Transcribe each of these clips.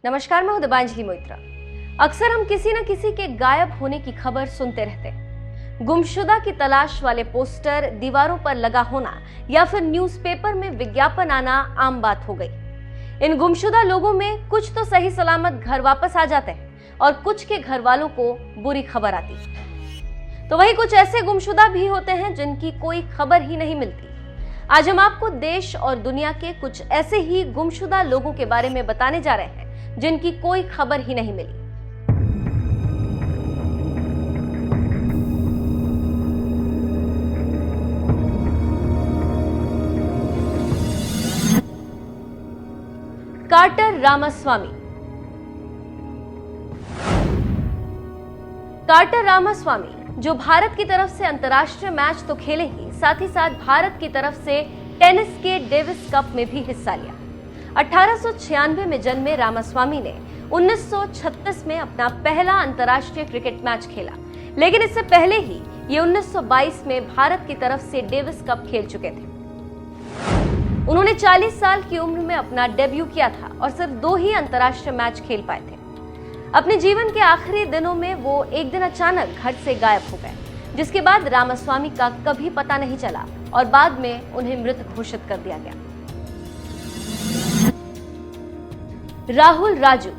नमस्कार, मैं हूं दिबांजलि मोइत्रा। अक्सर हम किसी न किसी के गायब होने की खबर सुनते रहते हैं। गुमशुदा की तलाश वाले पोस्टर दीवारों पर लगा होना या फिर न्यूज़पेपर में विज्ञापन आना आम बात हो गई। इन गुमशुदा लोगों में कुछ तो सही सलामत घर वापस आ जाते हैं और कुछ के घर वालों को बुरी खबर आती है। तो वही कुछ ऐसे गुमशुदा भी होते हैं जिनकी कोई खबर ही नहीं मिलती। आज हम आपको देश और दुनिया के कुछ ऐसे ही गुमशुदा लोगों के बारे में बताने जा रहे हैं जिनकी कोई खबर ही नहीं मिली। कार्टर रामास्वामी। कार्टर रामास्वामी जो भारत की तरफ से अंतर्राष्ट्रीय मैच तो खेले ही साथ भारत की तरफ से टेनिस के डेविस कप में भी हिस्सा लिया। 1896 में जन्मे रामास्वामी ने 1936 में अपना पहला अंतर्राष्ट्रीय क्रिकेट मैच खेला, लेकिन इससे पहले ही ये 1922 में भारत की तरफ से डेविस कप खेल चुके थे। उन्होंने 40 साल की उम्र में अपना डेब्यू किया था और सिर्फ 2 ही अंतर्राष्ट्रीय मैच खेल पाए थे। अपने जीवन के आखिरी दिनों में वो एक दिन अचानक घर से गायब हो गए, जिसके बाद रामास्वामी का कभी पता नहीं चला और बाद में उन्हें मृत घोषित कर दिया गया। राहुल राजू।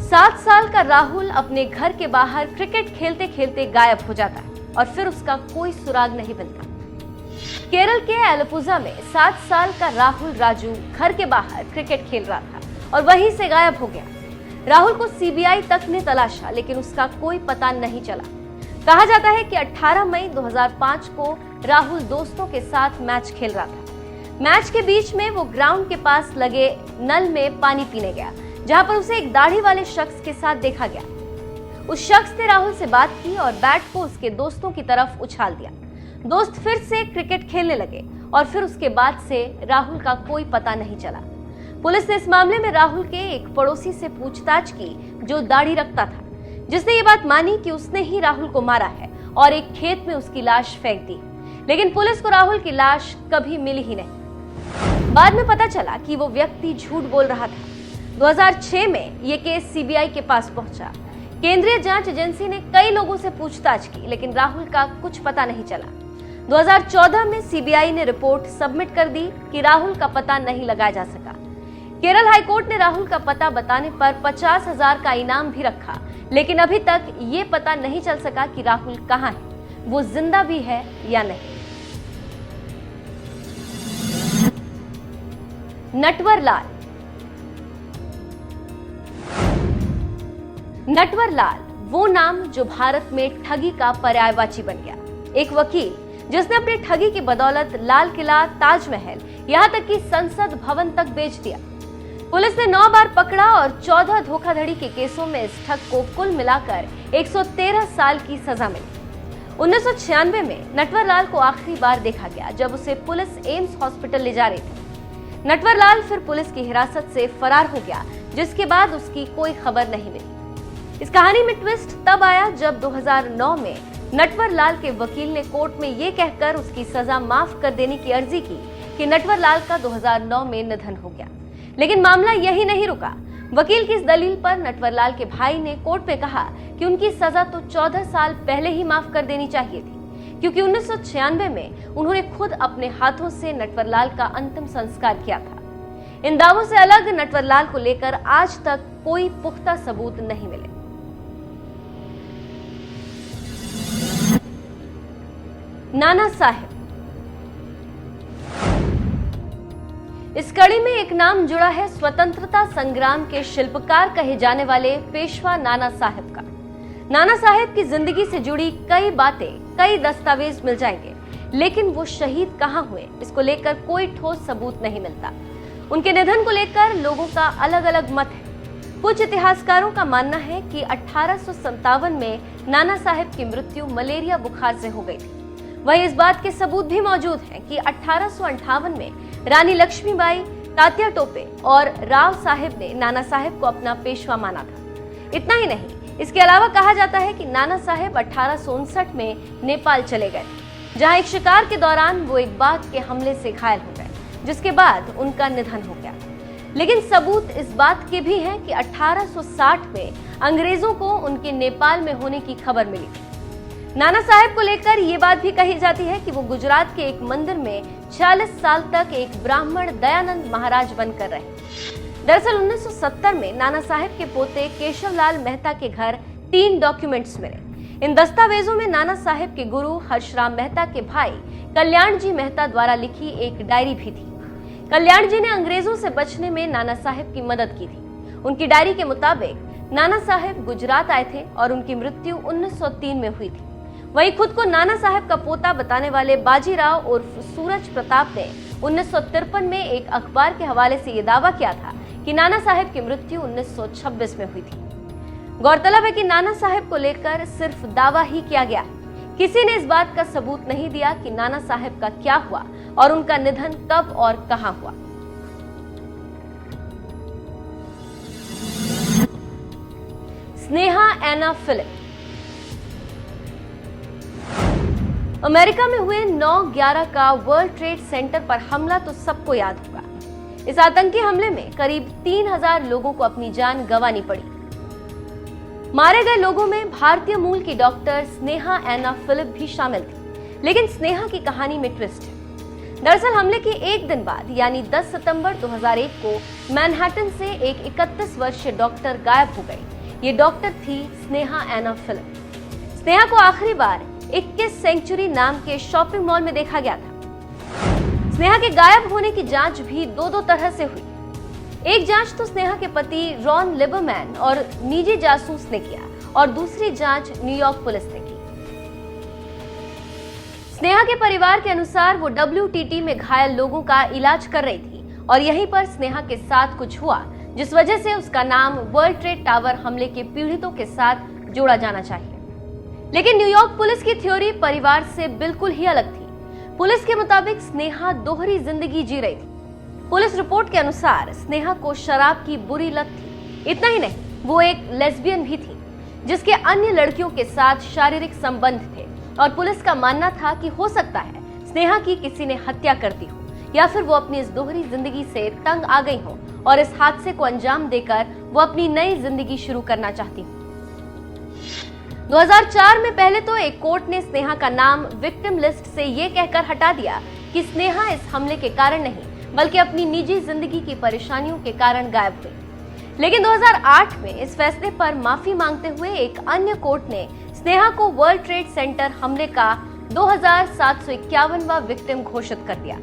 7 साल का राहुल अपने घर के बाहर क्रिकेट खेलते खेलते गायब हो जाता है और फिर उसका कोई सुराग नहीं मिलता। केरल के एलपुजा में 7 साल का राहुल राजू घर के बाहर क्रिकेट खेल रहा था और वहीं से गायब हो गया। राहुल को सीबीआई तक ने तलाशा, लेकिन उसका कोई पता नहीं चला। कहा जाता है कि 18 मई 2005 को राहुल दोस्तों के साथ मैच खेल रहा था। मैच के बीच में वो ग्राउंड के पास लगे नल में पानी पीने गया, जहां पर उसे एक दाढ़ी वाले शख्स के साथ देखा गया। उस शख्स ने राहुल से बात की और बैट को उसके दोस्तों की तरफ उछाल दिया। दोस्त फिर से क्रिकेट खेलने लगे और फिर उसके बाद से राहुल का कोई पता नहीं चला। पुलिस ने इस मामले में राहुल के एक पड़ोसी से पूछताछ की जो दाढ़ी रखता था, जिसने ये बात मानी कि उसने ही राहुल को मारा है और एक खेत में उसकी लाश फेंक दी। लेकिन पुलिस को राहुल की लाश कभी मिली ही नहीं। बाद में पता चला कि वो व्यक्ति झूठ बोल रहा था। 2006 में ये केस सीबीआई के पास पहुंचा। केंद्रीय जांच एजेंसी ने कई लोगों से पूछताछ की, लेकिन राहुल का कुछ पता नहीं चला। 2014 में सीबीआई ने रिपोर्ट सबमिट कर दी कि राहुल का पता नहीं लगाया जा सका। केरल हाईकोर्ट ने राहुल का पता बताने पर 50,000 का इनाम भी रखा, लेकिन अभी तक ये पता नहीं चल सका कि राहुल कहाँ है, वो जिंदा भी है या नहीं। नटवर लाल। नटवर लाल वो नाम जो भारत में ठगी का पर्यायवाची बन गया। एक वकील जिसने अपनी ठगी की बदौलत लाल किला, ताजमहल, यहाँ तक कि संसद भवन तक बेच दिया। पुलिस ने 9 बार पकड़ा और 14 धोखाधड़ी के केसों में इस ठग को कुल मिलाकर 113 साल की सजा मिली। 1996 में नटवर लाल को आखिरी बार देखा गया जब उसे पुलिस एम्स हॉस्पिटल ले जा रही थी। नटवर लाल फिर पुलिस की हिरासत से फरार हो गया, जिसके बाद उसकी कोई खबर नहीं मिली। इस कहानी में ट्विस्ट तब आया जब 2009 में नटवर लाल के वकील ने कोर्ट में ये कहकर उसकी सजा माफ कर देने की अर्जी की कि नटवर लाल का 2009 में निधन हो गया। लेकिन मामला यही नहीं रुका। वकील की इस दलील पर नटवर लाल के भाई ने कोर्ट में कहा कि उनकी सजा तो 14 साल पहले ही माफ कर देनी चाहिए थी, क्योंकि 1996 में उन्होंने खुद अपने हाथों से नटवर लाल का अंतिम संस्कार किया था। इन दावों से अलग नटवर लाल को लेकर आज तक कोई पुख्ता सबूत नहीं मिले। नाना साहेब। इस कड़ी में एक नाम जुड़ा है स्वतंत्रता संग्राम के शिल्पकार कहे जाने वाले पेशवा नाना साहेब का। नाना साहेब की जिंदगी से जुड़ी कई बातें, कई दस्तावेज मिल जाएंगे, लेकिन वो शहीद कहाँ हुए इसको लेकर कोई ठोस सबूत नहीं मिलता। उनके निधन को लेकर लोगों का अलग अलग मत है। कुछ इतिहासकारों का मानना है कि 1857 में नाना साहेब की मृत्यु मलेरिया बुखार से हो गई थी। वहीं इस बात के सबूत भी मौजूद हैं कि 1858 में रानी लक्ष्मीबाई, तात्या टोपे और राव साहेब ने नाना साहेब को अपना पेशवा माना था। इतना ही नहीं, इसके अलावा कहा जाता है कि नाना साहेब 1859 में नेपाल चले गए, जहां एक शिकार के दौरान वो एक बाघ के हमले से घायल हो गए। जिसके बाद उनका निधन हो गया। लेकिन सबूत इस बात के भी हैं कि 1860 में अंग्रेजों को उनके नेपाल में होने की खबर मिली। नाना साहेब को लेकर ये बात भी कही जाती है कि वो गुजरात के एक मंदिर में 46 साल तक एक ब्राह्मण दयानंद महाराज बनकर रहे। दरअसल 1970 में नाना साहेब के पोते केशवलाल मेहता के घर 3 डॉक्यूमेंट्स मिले। इन दस्तावेजों में नाना साहेब के गुरु हर्षराम मेहता के भाई कल्याण जी मेहता द्वारा लिखी एक डायरी भी थी। कल्याण जी ने अंग्रेजों से बचने में नाना साहेब की मदद की थी। उनकी डायरी के मुताबिक नाना साहेब गुजरात आए थे और उनकी मृत्यु 1903 में हुई थी। वहीं खुद को नाना साहेब का पोता बताने वाले बाजीराव उर्फ सूरज प्रताप ने 1953 में एक अखबार के हवाले से यह दावा किया था कि नाना साहेब की मृत्यु 1926 में हुई थी। गौरतलब है कि नाना साहेब को लेकर सिर्फ दावा ही किया गया। किसी ने इस बात का सबूत नहीं दिया कि नाना साहेब का क्या हुआ और उनका निधन कब और कहां हुआ। स्नेहा एना फिलिप। अमेरिका में हुए 9/11 का वर्ल्ड ट्रेड सेंटर पर हमला तो सबको याद होगा। इस आतंकी हमले में करीब 3000 लोगों को अपनी जान गंवानी पड़ी। मारे गए लोगों में भारतीय मूल की डॉक्टर स्नेहा एना फिलिप भी शामिल थी। लेकिन स्नेहा की कहानी में ट्विस्ट है। दरअसल हमले के एक दिन बाद यानी 10 सितंबर 2001 को मैनहट्टन से एक 31 वर्षीय डॉक्टर गायब हो गई। ये डॉक्टर थी स्नेहा एना फिलिप। स्नेहा को आखिरी बार 21 सेंचुरी नाम के शॉपिंग मॉल में देखा गया था। स्नेहा के गायब होने की जांच भी दो तरह से हुई। एक जांच तो स्नेहा के पति रॉन लिबरमैन और निजी जासूस ने किया और दूसरी जांच न्यूयॉर्क पुलिस ने की। स्नेहा के परिवार के अनुसार वो WTT में घायल लोगों का इलाज कर रही थी और यहीं पर स्नेहा के साथ कुछ हुआ जिस वजह से उसका नाम वर्ल्ड ट्रेड टावर हमले के पीड़ितों के साथ जोड़ा जाना चाहिए। लेकिन न्यूयॉर्क पुलिस की थ्योरी परिवार से बिल्कुल ही अलग थी। पुलिस के मुताबिक स्नेहा दोहरी जिंदगी जी रही थी। पुलिस रिपोर्ट के अनुसार स्नेहा को शराब की बुरी लत थी। इतना ही नहीं, वो एक लेस्बियन भी थी जिसके अन्य लड़कियों के साथ शारीरिक संबंध थे और पुलिस का मानना था कि हो सकता है स्नेहा की किसी ने हत्या कर दी हो या फिर वो अपनी इस दोहरी जिंदगी से तंग आ गई हो और इस हादसे को अंजाम देकर वो अपनी नई जिंदगी शुरू करना चाहती हो। 2004 में पहले तो एक कोर्ट ने स्नेहा का नाम विक्टिम लिस्ट से ये कहकर हटा दिया कि स्नेहा इस हमले के कारण नहीं बल्कि अपनी निजी जिंदगी की परेशानियों के कारण गायब हुई। लेकिन 2008 में इस फैसले पर माफी मांगते हुए एक अन्य कोर्ट ने स्नेहा को वर्ल्ड ट्रेड सेंटर हमले का 2751वां विक्टिम घोषित कर दिया।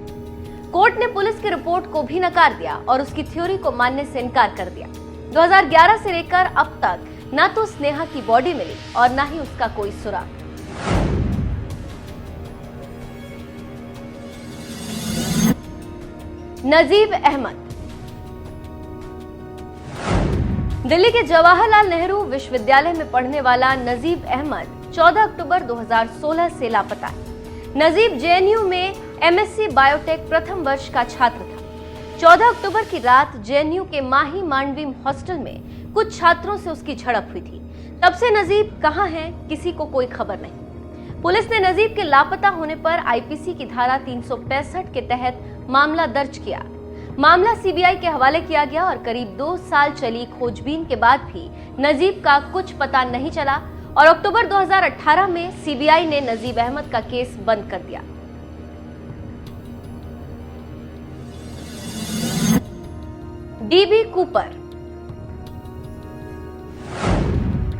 कोर्ट ने पुलिस की रिपोर्ट को भी नकार दिया और उसकी थ्योरी को मानने से इनकार कर दिया। 2011 से लेकर अब तक न तो स्नेहा की बॉडी मिली और न ही उसका कोई सुराग। नजीब अहमद। दिल्ली के जवाहरलाल नेहरू विश्वविद्यालय में पढ़ने वाला नजीब अहमद 14 अक्टूबर 2016 से लापता है। नजीब JNU में MSc बायोटेक प्रथम वर्ष का छात्र था। 14 अक्टूबर की रात JNU के माही मांडवी हॉस्टल में कुछ छात्रों से उसकी झड़प हुई थी। तब से नजीब कहां है किसी को कोई खबर नहीं। पुलिस ने नजीब के लापता होने पर IPC की धारा 365 के तहत मामला दर्ज किया। मामला CBI के हवाले किया गया और करीब 2 साल चली खोजबीन के बाद भी नजीब का कुछ पता नहीं चला और अक्टूबर 2018 में CBI ने नजीब अहमद का केस बंद कर दिया। DB Cooper.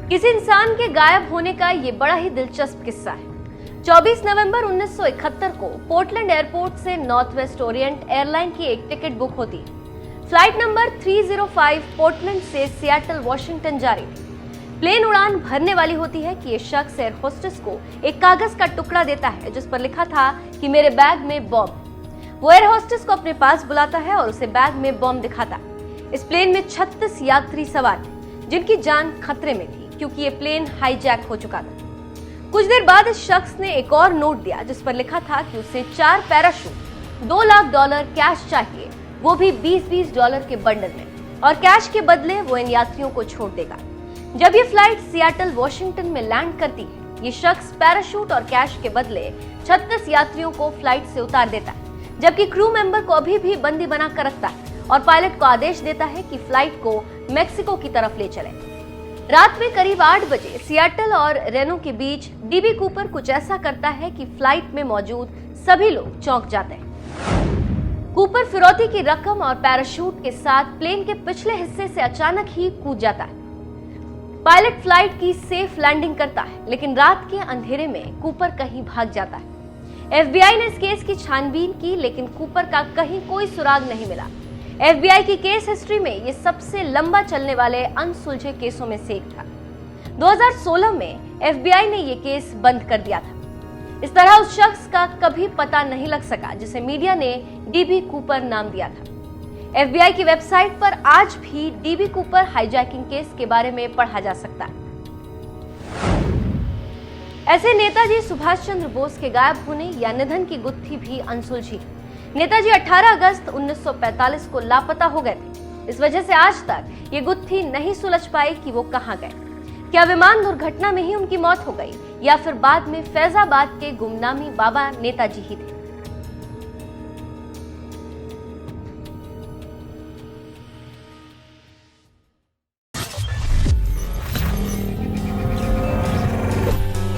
किसी इंसान के गायब होने का ये बड़ा ही दिलचस्प किस्सा है। 24 नवंबर 1971 को पोर्टलैंड एयरपोर्ट से नॉर्थ वेस्ट ओरिएंट एयरलाइन की एक टिकट बुक होती है। फ्लाइट नंबर 305 पोर्टलैंड से सियाटल वॉशिंगटन जा रही थी। प्लेन उड़ान भरने वाली होती है कि ये शख्स एयर होस्टेस को एक कागज का टुकड़ा देता है जिस पर लिखा था कि मेरे बैग में बॉम्ब। वो एयर होस्टेस को अपने पास बुलाता है और उसे बैग में बॉम्ब दिखाता। इस प्लेन में 36 यात्री सवार थे जिनकी जान खतरे में थी क्योंकि ये प्लेन हाईजैक हो चुका था। कुछ देर बाद इस शख्स ने एक और नोट दिया जिस पर लिखा था कि उसे 4 पैराशूट, $2 लाख कैश चाहिए, वो भी $20 के बंडल में, और कैश के बदले वो इन यात्रियों को छोड़ देगा। जब ये फ्लाइट सियाटल वॉशिंगटन में लैंड करती है, ये शख्स पैराशूट और कैश के बदले 36 यात्रियों को फ्लाइट से उतार देता है। जबकि क्रू मेंबर को अभी भी बंदी बना कर रखता है और पायलट को आदेश देता है कि फ्लाइट को मेक्सिको की तरफ ले चले। रात में करीब 8 बजे सियाटल और रेनो के बीच डीबी कूपर कुछ ऐसा करता है कि फ्लाइट में मौजूद सभी लोग चौंक जाते हैं। कूपर फिरौती की रकम और पैराशूट के साथ प्लेन के पिछले हिस्से से अचानक ही कूद जाता है। पायलट फ्लाइट की सेफ लैंडिंग करता है, लेकिन रात के अंधेरे में कूपर कहीं भाग जाता है। एफबीआई ने इस केस की छानबीन की, लेकिन कूपर का कहीं कोई सुराग नहीं मिला। एफबीआई की केस हिस्ट्री में ये सबसे लंबा चलने वाले अनसुलझे केसों में से एक था। 2016 में एफबीआई ने ये केस बंद कर दिया था। इस तरह उस शख्स का कभी पता नहीं लग सका जिसे मीडिया ने डीबी कूपर नाम दिया था। एफबीआई की वेबसाइट पर आज भी डीबी कूपर हाईजैकिंग केस के बारे में पढ़ा जा सकता है। ऐसे नेताजी सुभाष चंद्र बोस के गायब होने या निधन की गुत्थी भी अनसुलझी। नेताजी 18 अगस्त 1945 को लापता हो गए थे। इस वजह से आज तक ये गुत्थी नहीं सुलझ पाई कि वो कहां गए। क्या विमान दुर्घटना में ही उनकी मौत हो गई या फिर बाद में फैजाबाद के गुमनामी बाबा नेताजी ही थे?